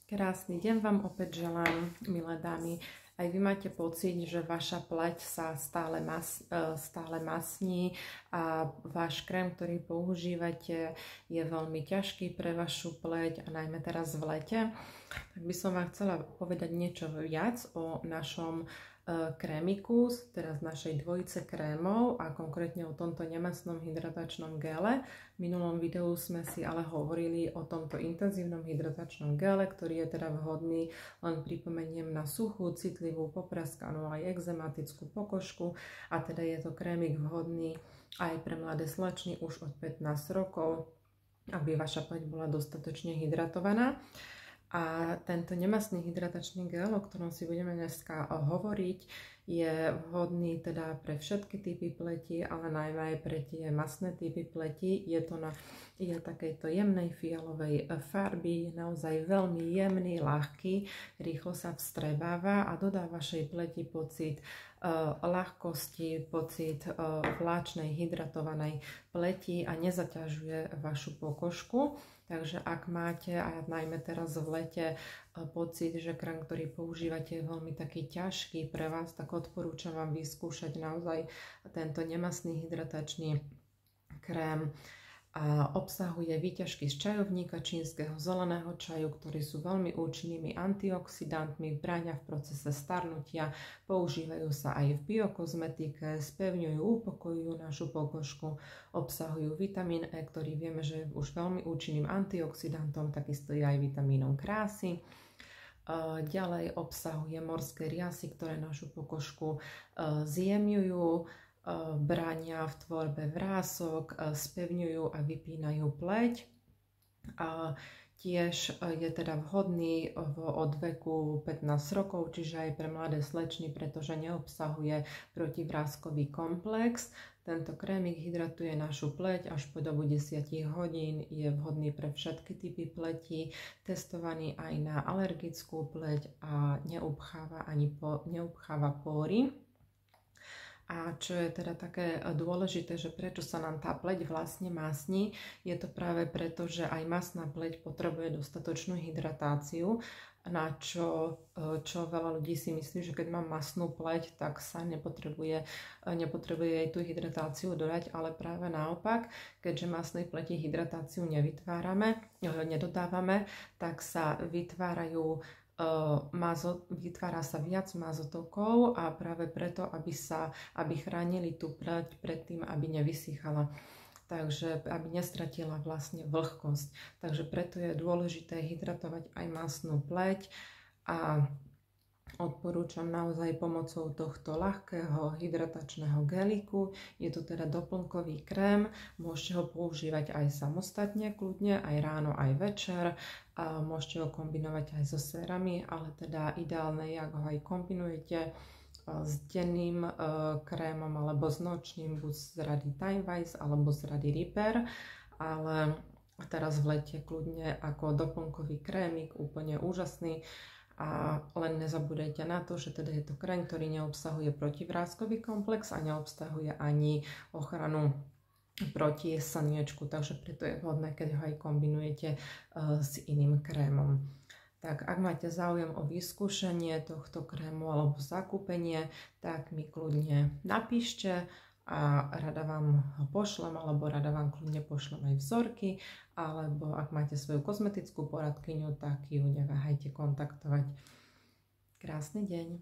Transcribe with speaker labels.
Speaker 1: Krásny deň vám opäť želám, milé dámy. Aj vy máte pocit, že vaša pleť sa stále masní a váš krém, ktorý používate, je veľmi ťažký pre vašu pleť a najmä teraz v lete. Tak by som vám chcela povedať niečo viac o našom krémiku, teraz našej dvojice krémov a konkrétne o tomto nemastnom hydratačnom gele. V minulom videu sme si ale hovorili o tomto intenzívnom hydratačnom gele, ktorý je teda vhodný, len pripomeniem, na suchú, citlivú, popraskanú aj exematickú pokožku a teda je to krémik vhodný aj pre mladé slečny už od 15 rokov, aby vaša pleť bola dostatočne hydratovaná. A tento nemastný hydratačný gel, o ktorom si budeme dneska hovoriť, je vhodný teda pre všetky typy pleti, ale najmä aj pre tie mastné typy pleti. Je takejto jemnej fialovej farby, je naozaj veľmi jemný, ľahký, rýchlo sa vstrebáva a dodá vašej pleti pocit ľahkosti, pocit vláčnej, hydratovanej pleti a nezaťažuje vašu pokožku. Takže ak máte, a najmä teraz v lete, pocit, že krém, ktorý používate, je veľmi taký ťažký pre vás, tak odporúčam vám vyskúšať naozaj tento nemastný hydratačný krém. A obsahuje výťažky z čajovníka čínskeho zeleného čaju, ktorí sú veľmi účinnými antioxidantmi, bránia v procese starnutia, používajú sa aj v biokozmetike, spevňujú, upokojujú našu pokožku, obsahujú vitamín E, ktorý vieme, že je už veľmi účinným antioxidantom, takisto je aj vitamínom krásy. Ďalej obsahuje morské riasy, ktoré našu pokožku zjemňujú, bránia v tvorbe vrások, spevňujú a vypínajú pleť. Tiež je teda vhodný od veku 15 rokov, čiže aj pre mladé slečny, pretože neobsahuje protivráskový komplex. Tento krémik hydratuje našu pleť až po dobu 10 hodín, je vhodný pre všetky typy pleti, testovaný aj na alergickú pleť a neupcháva pory. A čo je teda také dôležité, že prečo sa nám tá pleť vlastne masní, je to práve preto, že aj masná pleť potrebuje dostatočnú hydratáciu, na čo veľa ľudí si myslí, že keď mám masnú pleť, tak sa nepotrebuje jej tú hydratáciu dodať, ale práve naopak, keďže masnej pleti hydratáciu nedodávame, tak sa vytvára sa viac mazotokov a práve preto, aby chránili tú pleť pred tým, aby nevysychala. Takže aby nestratila vlastne vlhkosť. Takže preto je dôležité hydratovať aj masnú pleť a odporúčam naozaj pomocou tohto ľahkého hydratačného geliku. Je to teda doplnkový krém, môžete ho používať aj samostatne, kľudne, aj ráno, aj večer. A môžete ho kombinovať aj so sérami, ale teda ideálne je, ak ho aj kombinujete s denným krémom alebo s nočným, buď z rady Timewise alebo z rady Repair, ale teraz v lete kľudne ako doplnkový krémik, úplne úžasný. A len nezabúdajte na to, že teda je to krém, ktorý neobsahuje protivráskový komplex a neobsahuje ani ochranu proti slniečku, takže preto je vhodné, keď ho aj kombinujete s iným krémom. Tak ak máte záujem o vyskúšanie tohto krému alebo zakúpenie, tak mi kľudne napíšte a rada vám ho pošlem, alebo rada vám kľudne pošlem aj vzorky, alebo ak máte svoju kozmetickú poradkyňu, tak ju neváhajte kontaktovať. Krásny deň.